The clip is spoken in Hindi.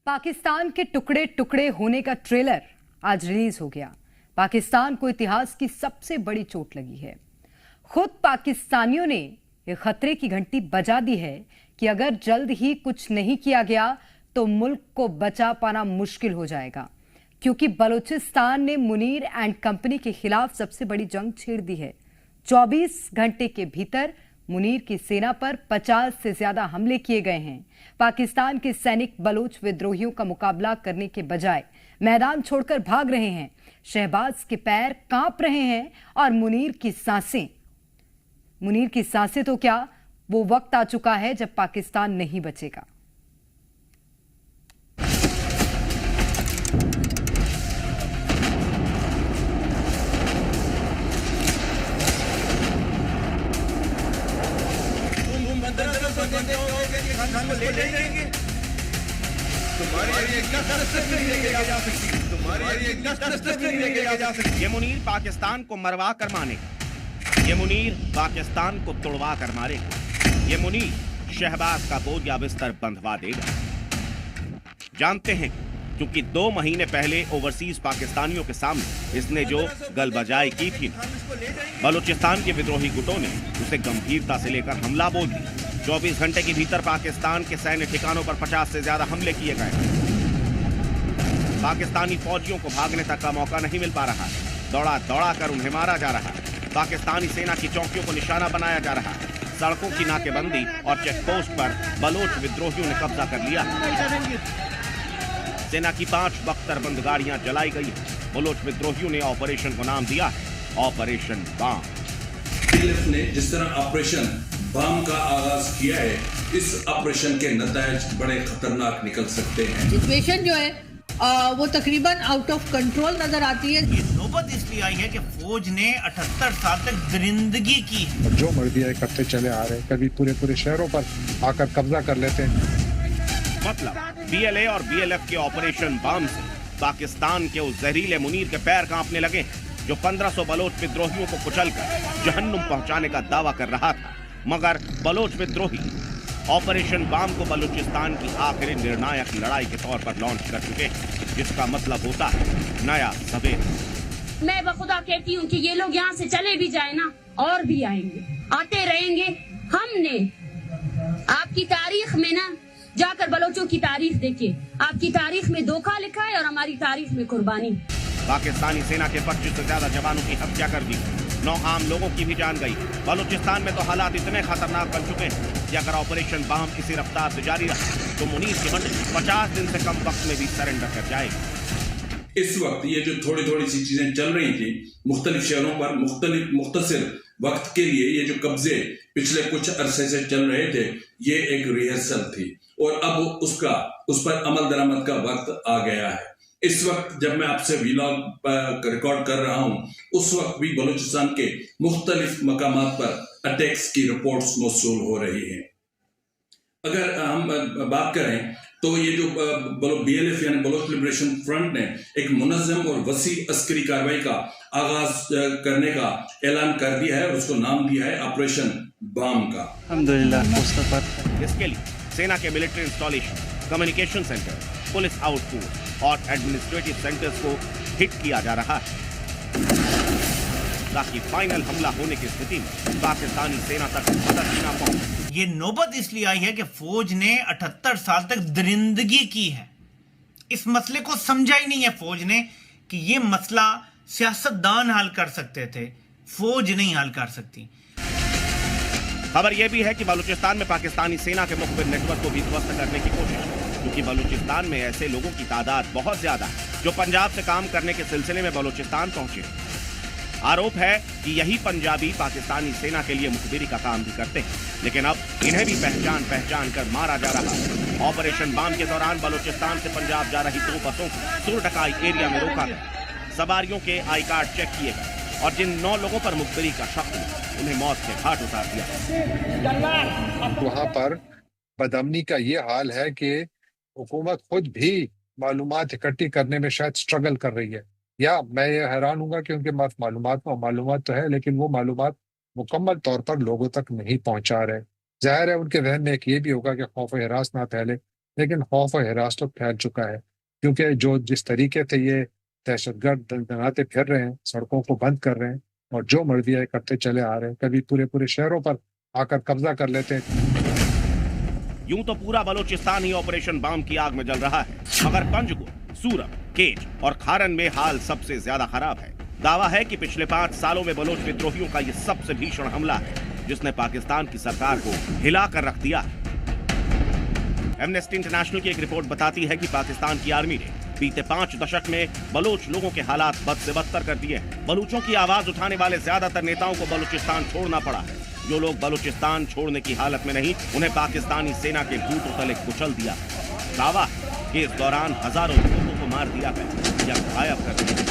पाकिस्तान के टुकड़े टुकड़े होने का ट्रेलर आज रिलीज हो गया। पाकिस्तान को इतिहास की सबसे बड़ी चोट लगी है। खुद पाकिस्तानियों ने ये खतरे की घंटी बजा दी है कि अगर जल्द ही कुछ नहीं किया गया तो मुल्क को बचा पाना मुश्किल हो जाएगा, क्योंकि बलूचिस्तान ने मुनीर एंड कंपनी के खिलाफ सबसे बड़ी जंग छेड़ दी है। 24 घंटे के भीतर मुनीर की सेना पर 50 से ज्यादा हमले किए गए हैं। पाकिस्तान के सैनिक बलोच विद्रोहियों का मुकाबला करने के बजाय मैदान छोड़कर भाग रहे हैं। शहबाज के पैर कांप रहे हैं और मुनीर की सांसें तो क्या, वो वक्त आ चुका है जब पाकिस्तान नहीं बचेगा। ये मुनीर पाकिस्तान को मरवा कर मानेगा, ये मुनीर पाकिस्तान को तोड़वा कर मारेगा, ये मुनीर शहबाज का बोरिया बिस्तर बंधवा देगा। जानते हैं क्योंकि 2 महीने पहले ओवरसीज पाकिस्तानियों के सामने इसने जो गलबजाई की थी, बलूचिस्तान के विद्रोही गुटों ने उसे गंभीरता से लेकर हमला बोल दिया। 24 घंटे के भीतर पाकिस्तान के सैन्य ठिकानों पर 50 से ज्यादा हमले किए गए। पाकिस्तानी फौजियों को भागने तक का मौका नहीं मिल पा रहा है। दौड़ा दौड़ा कर उन्हें मारा जा रहा है। पाकिस्तानी सेना की चौकियों को निशाना बनाया जा रहा है। सड़कों की नाकेबंदी और चेकपोस्ट पर बलोच विद्रोहियों ने कब्जा कर लिया। सेना की 5 बख्तरबंद गाड़ियां जलाई गई। बलोच विद्रोहियों ने ऑपरेशन को नाम दिया है ऑपरेशन बाम। BLF ने जिस तरह ऑपरेशन बाम का आगाज किया है, इस ऑपरेशन के नतीजे बड़े खतरनाक निकल सकते हैं। सिचुएशन जो है वो तकरीबन आउट ऑफ कंट्रोल नजर आती है। ये नौबत इसलिए आई है कि फौज ने 78 साल तक दरिंदगी की है। जो मर्जी है करते चले आ रहे हैं, कभी पूरे शहरों पर आकर कब्जा कर लेते हैं। मतलब BLA और BLF के ऑपरेशन बाम से पाकिस्तान के उस जहरीले मुनीर के पैर कांपने लगे, जो 1500 बलोच विद्रोहियों को कुचलकर जहन्नुम पहुंचाने का दावा कर रहा था। मगर बलोच विद्रोही ऑपरेशन बाम को बलूचिस्तान की आखिरी निर्णायक लड़ाई के तौर पर लॉन्च कर चुके हैं, जिसका मतलब होता है नया सवेरा। मैं बखुदा कहती हूँ कि ये लोग यहाँ से चले भी जाए ना, और भी आएंगे, आते रहेंगे। हमने आपकी तारीख में ना जाकर बलोचों की तारीख देखिए, आपकी तारीख में धोखा लिखा है और हमारी तारीख में कुर्बानी। पाकिस्तानी सेना के 25 से ज्यादा जवानों की हत्या कर दी, 9 आम लोगों की भी जान गई। बलूचिस्तान में तो हालात इतने खतरनाक बन चुके हैं कि अगर ऑपरेशन बाम इसी रफ्तार से जारी रहा तो मुनीर की मंडी 50 दिन से कम वक्त में भी सरेंडर कर जाएगी। इस वक्त ये जो थोड़ी सी चीजें चल रही थी मुख्तलिफ शहरों पर मुख्तसर वक्त के लिए, ये जो कब्जे पिछले कुछ अरसे से चल रहे थे, ये एक रिहर्सल थी और अब उस पर अमल दरामद का वक्त आ गया है। इस वक्त जब मैं आपसे व्लॉग रिकॉर्ड कर रहा हूं, उस वक्त भी बलूचिस्तान के मुख्तलिफ मकामात पर अटैक्स की रिपोर्ट्स मौसूल हो रही हैं। अगर हम बात करें तो ये जो BLF यानी बलोच लिबरेशन फ्रंट ने एक मुनज़्ज़म और वसी अस्करी कार्रवाई का आगाज करने का ऐलान कर दिया है और उसको नाम दिया है ऑपरेशन बाम का। अल्हम्दुलिल्लाह। इसके लिए सेना के military installation, communication centre, police outpost और एडमिनिस्ट्रेटिव सेंटर्स को हिट किया जा रहा है, ताकि फाइनल हमला होने की स्थिति में पाकिस्तानी सेना तक मदद ही ना पहुंचे। ये नौबत इसलिए आई है कि फौज ने 78 साल तक दरिंदगी की है। इस मसले को समझा ही नहीं है फौज ने कि ये मसला सियासतदान हल कर सकते थे, फौज नहीं हल कर सकती। खबर यह भी है कि बलूचिस्तान में पाकिस्तानी सेना के मुखबिर नेटवर्क को भी ध्वस्त करने की कोशिश, क्योंकि बलूचिस्तान में ऐसे लोगों की तादाद बहुत ज्यादा है जो पंजाब से काम करने के सिलसिले में बलूचिस्तान पहुंचे। आरोप है कि यही पंजाबी पाकिस्तानी सेना के लिए मुखबिरी का काम भी करते हैं, लेकिन अब इन्हें भी पहचान कर मारा जा रहा है। ऑपरेशन बाम के दौरान बलूचिस्तान से पंजाब जा रही 2 बसों को सुरडकाई एरिया में रोका गया। सवारियों के आई कार्ड चेक किए गए और जिन 9 लोगों पर मुखबिरी का शक था, उन्हें मौत के घाट उतार दिया। वहां पर बदअमनी का ये हाल है कि हुकूमत खुद भी मालूमात इकट्ठी करने में शायद स्ट्रगल कर रही है, या मैं ये हैरान हूँगा कि उनके पास मालूमात तो है, लेकिन वो मालूमात मुकम्मल तौर पर लोगों तक नहीं पहुंचा रहे। जाहिर है उनके जहन में एक ये भी होगा कि खौफ हिरास ना फैले, लेकिन खौफ और हिरास तो फैल चुका है, क्योंकि जो जिस तरीके से ये दहशतगर्द दंगाते फिर रहे हैं, सड़कों को बंद कर रहे हैं और जो मर्जी है करते चले आ रहे हैं, कभी पूरे पूरे शहरों पर आकर कब्जा कर लेते हैं। यूं तो पूरा बलूचिस्तान ही ऑपरेशन बम की आग में जल रहा है, मगर पंजगुल, सूरत, केच और खारन में हाल सबसे ज्यादा खराब है। दावा है कि पिछले 5 सालों में बलोच विद्रोहियों का यह सबसे भीषण हमला है, जिसने पाकिस्तान की सरकार को हिलाकर रख दिया है। एमनेस्टी इंटरनेशनल की एक रिपोर्ट बताती है कि पाकिस्तान की आर्मी ने बीते 5 दशक में बलोच लोगों के हालात बद से बदतर कर दिए हैं। बलूचों की आवाज उठाने वाले ज्यादातर नेताओं को बलूचिस्तान छोड़ना पड़ा है। जो लोग बलूचिस्तान छोड़ने की हालत में नहीं, उन्हें पाकिस्तानी सेना के बूटों तले कुचल दिया है। दावा है कि इस दौरान हजारों लोगों को मार दिया है या गायब कर दिया है।